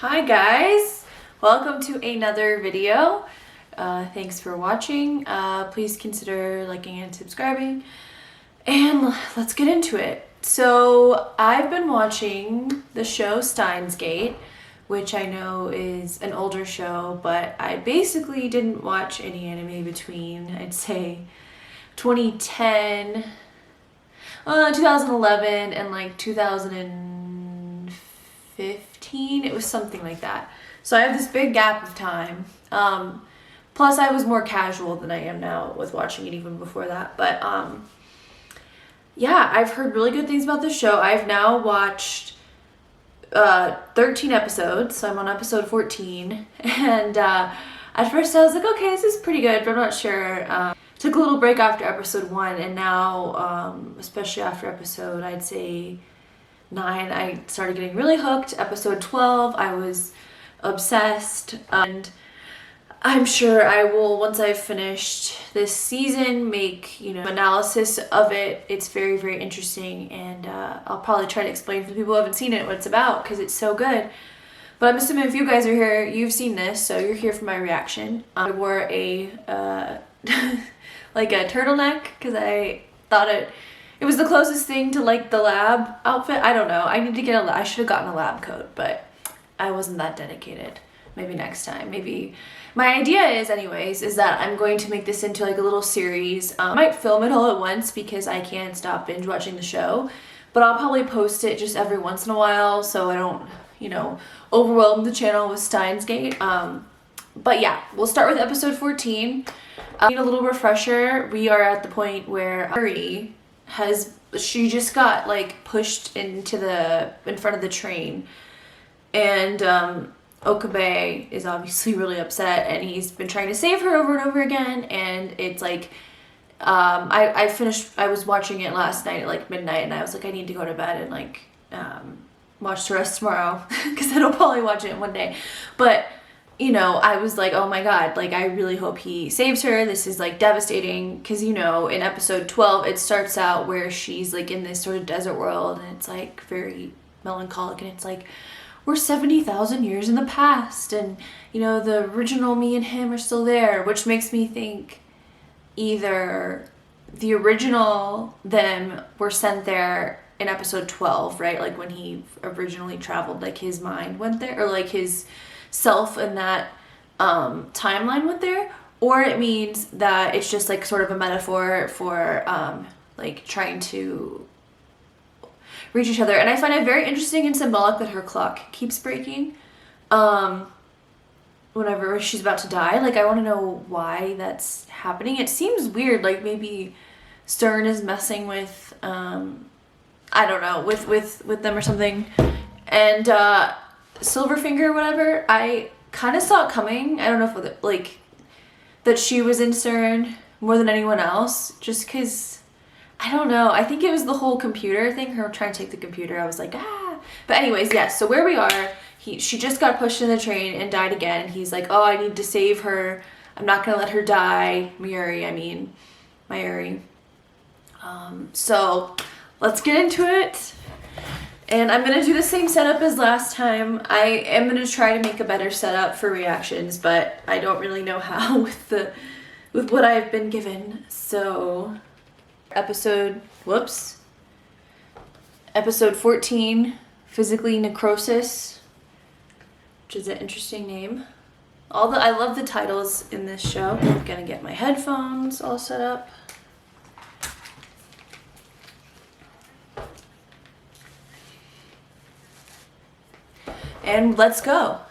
Hi guys, welcome to another video. Thanks for watching. Please consider liking and subscribing, and let's get into it. So I've been watching the show Steins Gate, which I know is an older show, but I basically didn't watch any anime between, I'd say, 2010, 2011 and like 2015. It was something like that. So I have this big gap of time. Plus I was more casual than I am now with watching it even before that. But yeah, I've heard really good things about this show. I've now watched 13 episodes, so I'm on episode 14. And at first I was like, okay, this is pretty good, but I'm not sure. Took a little break after episode 1, and now, especially after episode, I'd say 9, I started getting really hooked. Episode 12, I was obsessed, and I'm sure I will, once I've finished this season, make, analysis of it. It's very, very interesting, and I'll probably try to explain for the people who haven't seen it what it's about, because it's so good. But I'm assuming if you guys are here, you've seen this, so you're here for my reaction. I wore a, like a turtleneck, because I thought it was the closest thing to like the lab outfit. I don't know. I need to get I should have gotten a lab coat, but I wasn't that dedicated. Maybe next time. Maybe. My idea is, anyways, is that I'm going to make this into like a little series. I might film it all at once because I can't stop binge watching the show, but I'll probably post it just every once in a while so I don't, overwhelm the channel with Steins Gate. But yeah, we'll start with episode 14. Need a little refresher. We are at the point where Ari she just got like pushed in front of the train, and Okabe is obviously really upset, and he's been trying to save her over and over again, and it's like I was watching it last night at like midnight, and I was like, I need to go to bed and like watch the rest tomorrow because then I'll probably watch it in one day. But I was like, oh my god, like I really hope he saves her. This is like devastating because in episode 12 it starts out where she's like in this sort of desert world, and it's like very melancholic, and it's like we're 70,000 years in the past, and the original me and him are still there, which makes me think either the original them were sent there in episode 12, right? Like when he originally traveled, like his mind went there, or like his self in that timeline went there, or it means that it's just like sort of a metaphor for like trying to reach each other. And I find it very interesting and symbolic that her clock keeps breaking whenever she's about to die. Like I want to know why that's happening. It seems weird, like maybe Stern is messing with I don't know, with them or something. And Silverfinger, whatever, I kind of saw it coming. I don't know if that she was in CERN more than anyone else, just because, I don't know. I think it was the whole computer thing, her trying to take the computer. I was like, ah. But anyways, yes, so where we are, she just got pushed in the train and died again. He's like, oh, I need to save her. I'm not going to let her die. Mayuri. So let's get into it. And I'm going to do the same setup as last time. I am going to try to make a better setup for reactions, but I don't really know how with what I've been given. So, episode 14, Physically Necrosis, which is an interesting name. I love the titles in this show. I'm going to get my headphones all set up. And let's go.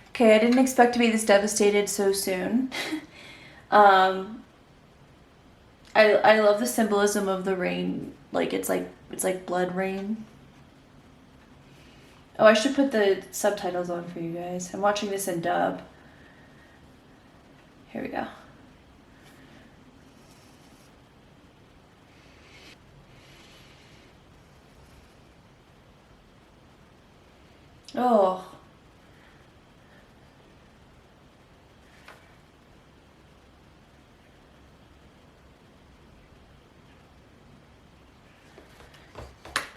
Okay, I didn't expect to be this devastated so soon. I love the symbolism of the rain. Like it's like blood rain. Oh, I should put the subtitles on for you guys. I'm watching this in dub. Here we go. Oh.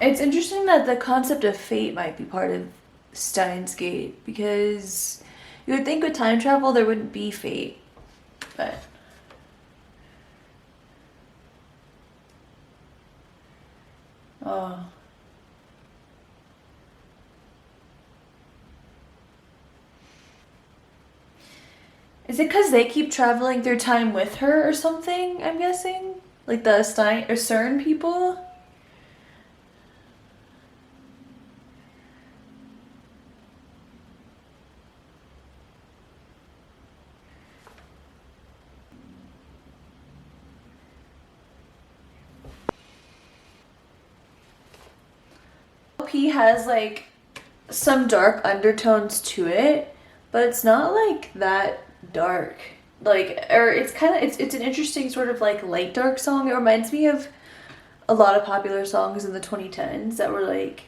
It's interesting that the concept of fate might be part of Steins Gate because you would think with time travel there wouldn't be fate, but oh. Is it because they keep traveling through time with her or something? I'm guessing, like the Stein or CERN people. He has like some dark undertones to it, but it's not like that dark. Like, or it's kind of it's an interesting sort of like light dark song. It reminds me of a lot of popular songs in the 2010s that were like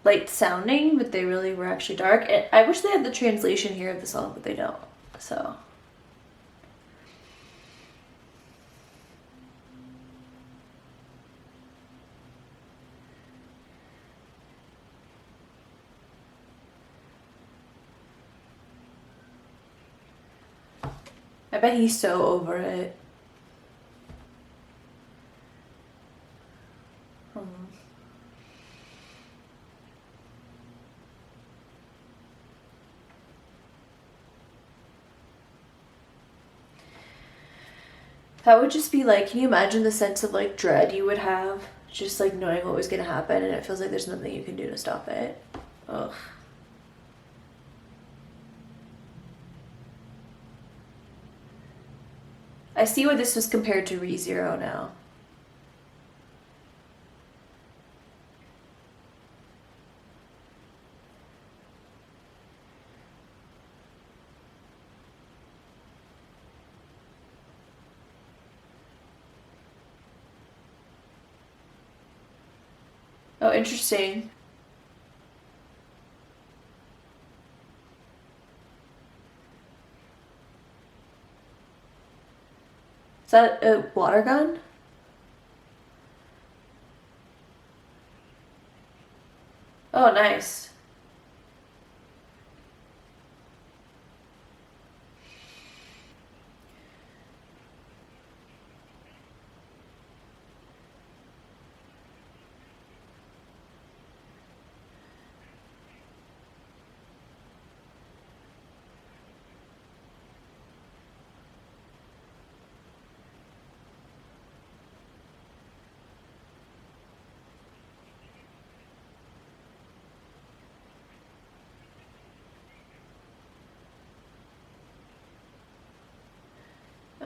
light sounding, but they really were actually dark. And I wish they had the translation here of the song, but they don't. So I bet he's so over it. Hmm. That would just be like, can you imagine the sense of like dread you would have? Just like knowing what was gonna happen and it feels like there's nothing you can do to stop it. Ugh. I see why this was compared to ReZero now. Oh, interesting. Is that a water gun? Oh, nice.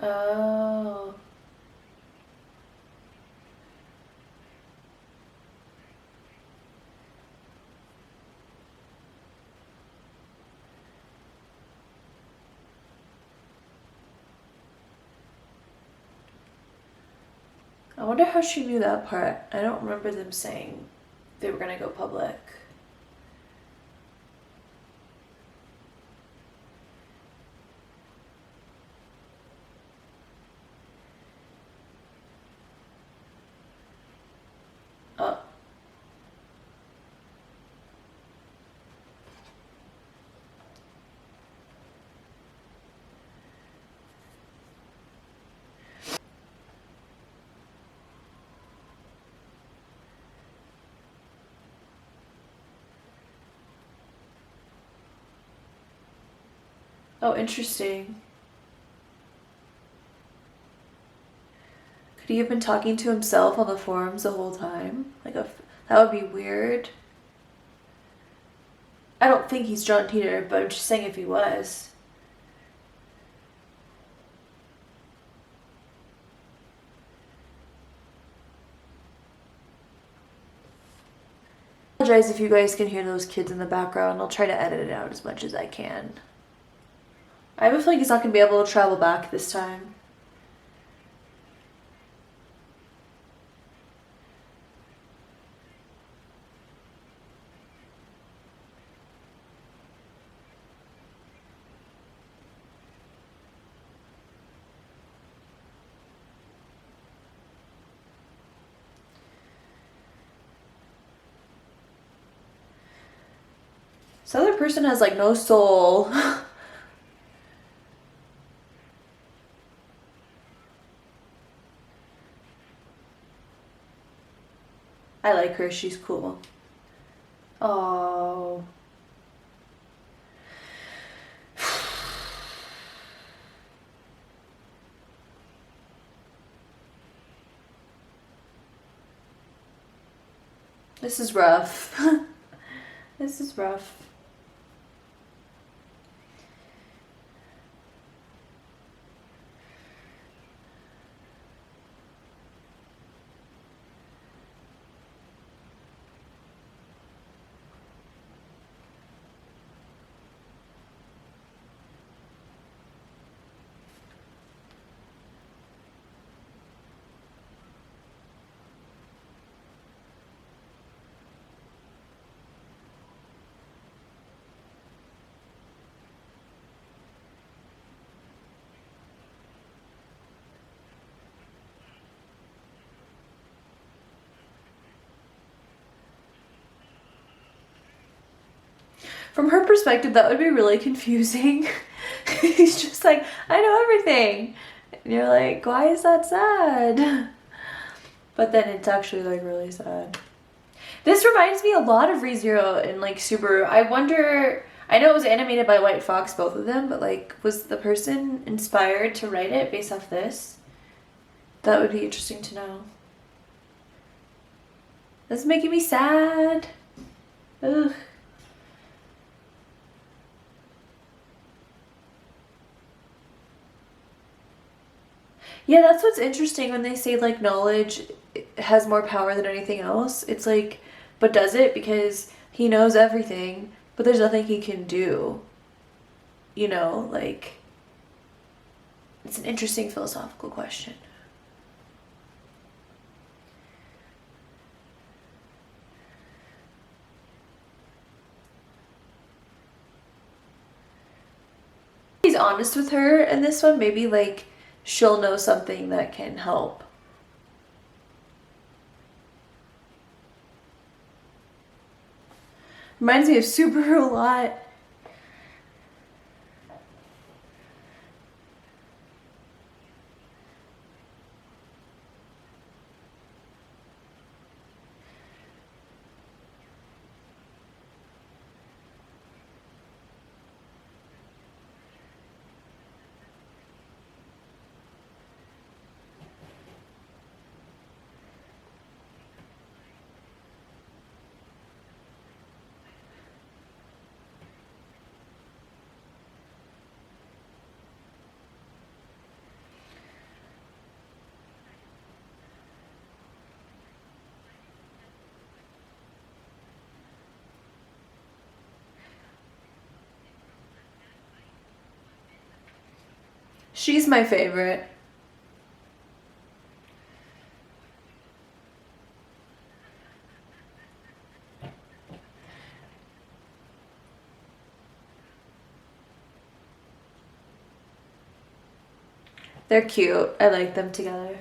Oh. I wonder how she knew that part. I don't remember them saying they were gonna go public. Oh. Oh, interesting. Could he have been talking to himself on the forums the whole time? That would be weird. I don't think he's John Titor, but I'm just saying if he was. I apologize if you guys can hear those kids in the background. I'll try to edit it out as much as I can. I have a feeling he's not going to be able to travel back this time. This other person has like no soul. I like her, she's cool. Oh. This is rough. This is rough. From her perspective, that would be really confusing. He's just like, I know everything. And you're like, why is that sad? But then it's actually like really sad. This reminds me a lot of ReZero and like Subaru. I wonder, I know it was animated by White Fox, both of them, but like, was the person inspired to write it based off this? That would be interesting to know. This is making me sad. Ugh. Yeah, that's what's interesting when they say like knowledge has more power than anything else. It's like, but does it? Because he knows everything, but there's nothing he can do. You know, like, it's an interesting philosophical question. He's honest with her in this one, maybe like she'll know something that can help. Reminds me of Subaru a lot. She's my favorite. They're cute. I like them together.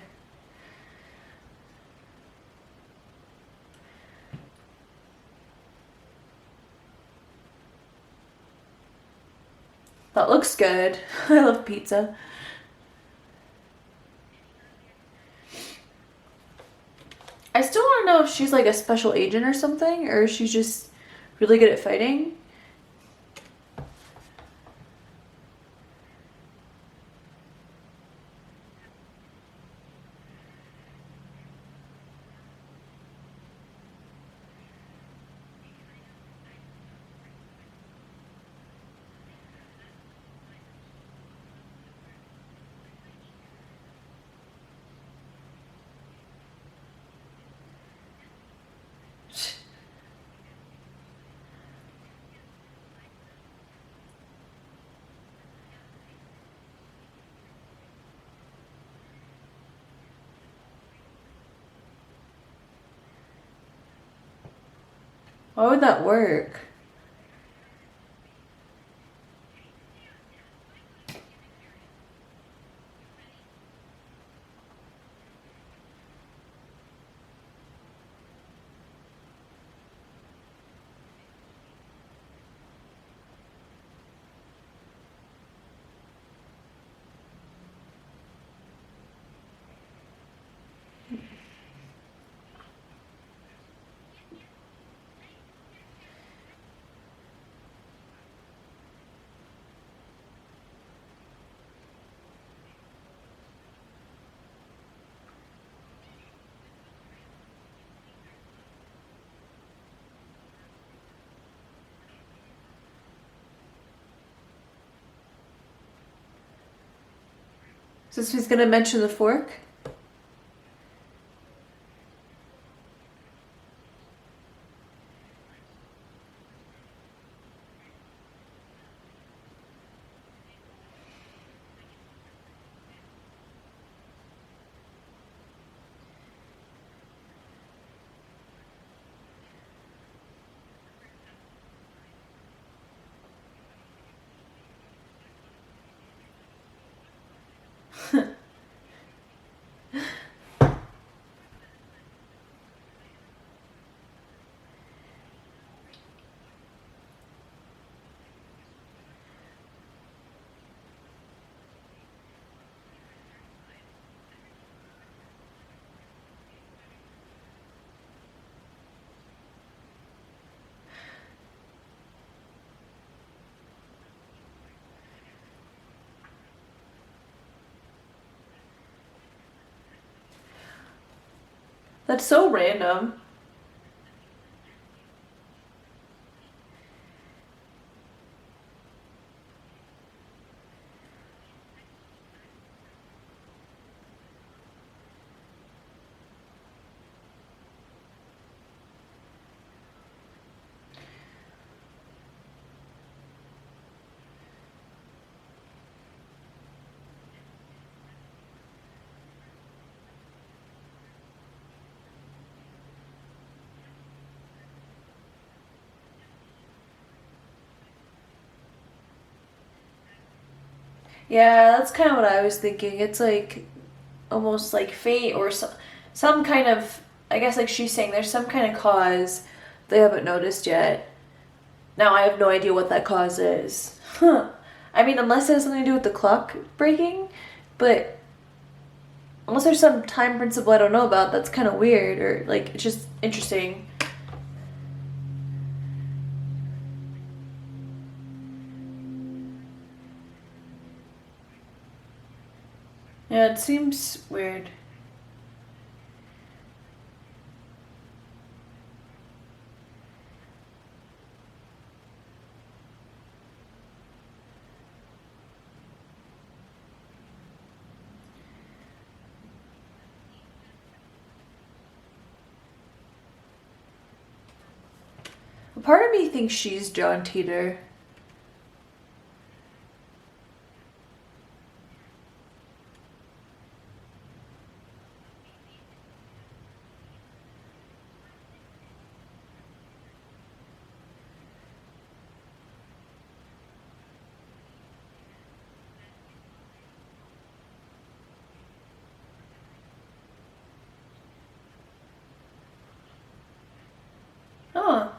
That looks good. I love pizza. I still want to know if she's like a special agent or something, or if she's just really good at fighting. Why would that work? So he's gonna mention the fork? That's so random. Yeah, that's kind of what I was thinking. It's like almost like fate or some kind of, I guess like she's saying there's some kind of cause they haven't noticed yet. Now I have no idea what that cause is. Huh. I mean, unless it has something to do with the clock breaking, but unless there's some time principle I don't know about, that's kind of weird or like it's just interesting. Yeah, it seems weird. Part of me thinks she's John Titor. Oh.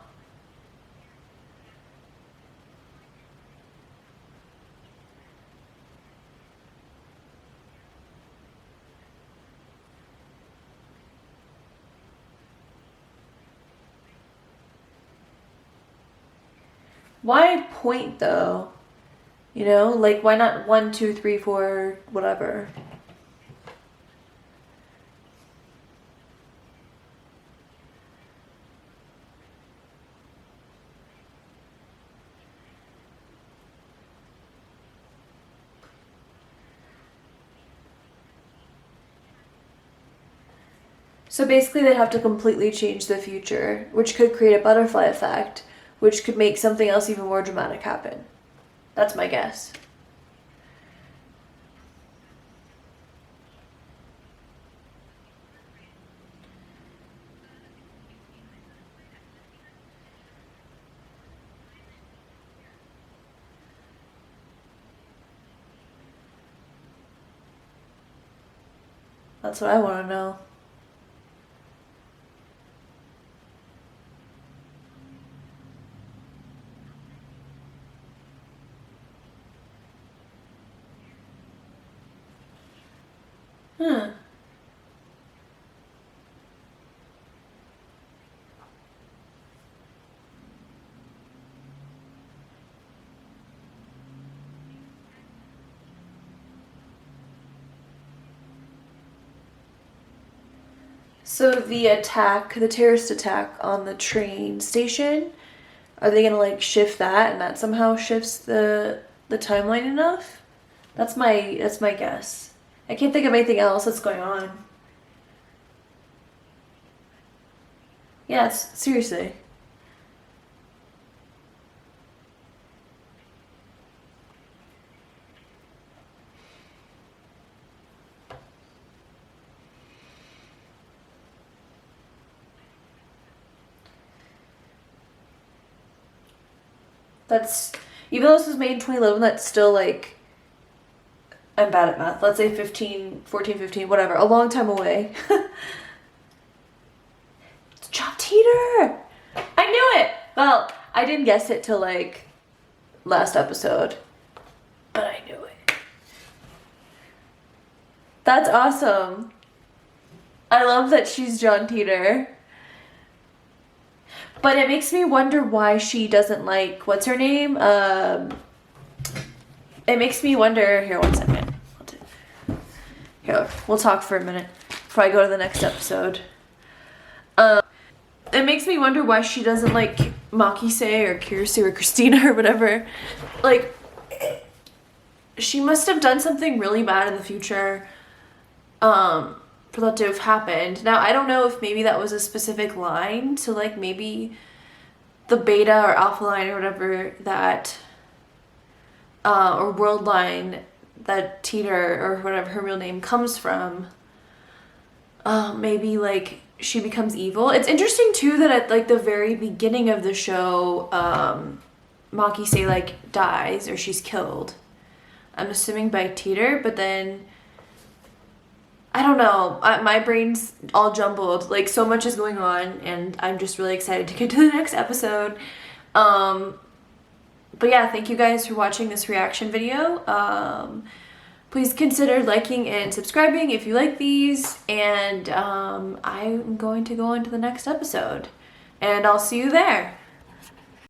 Why point though? You know, like why not 1, 2, 3, 4, whatever? So basically, they'd have to completely change the future, which could create a butterfly effect, which could make something else even more dramatic happen. That's my guess. That's what I want to know. Hmm. So the terrorist attack on the train station, are they gonna like shift that, and that somehow shifts the timeline enough? That's my guess. I can't think of anything else that's going on. Yeah, seriously. That's, even though this was made in 2011, that's still like, I'm bad at math. Let's say 14, 15, whatever. A long time away. It's John Titor! I knew it! Well, I didn't guess it till like last episode. But I knew it. That's awesome. I love that she's John Titor. But it makes me wonder why she doesn't like, what's her name? It makes me wonder, here, 1 second. Here, we'll talk for a minute before I go to the next episode. It makes me wonder why she doesn't like Makise or Kirsu or Christina or whatever. Like, she must have done something really bad in the future, for that to have happened. Now, I don't know if maybe that was a specific line to like maybe the beta or alpha line or whatever that, or world line that Titor or whatever her real name comes from. Maybe like she becomes evil. It's interesting too that at like the very beginning of the show, Makise like dies or she's killed. I'm assuming by Titor, but then I don't know. My brain's all jumbled. Like, so much is going on, and I'm just really excited to get to the next episode. But yeah, thank you guys for watching this reaction video. Please consider liking and subscribing if you like these, and I'm going to go on to the next episode. And I'll see you there.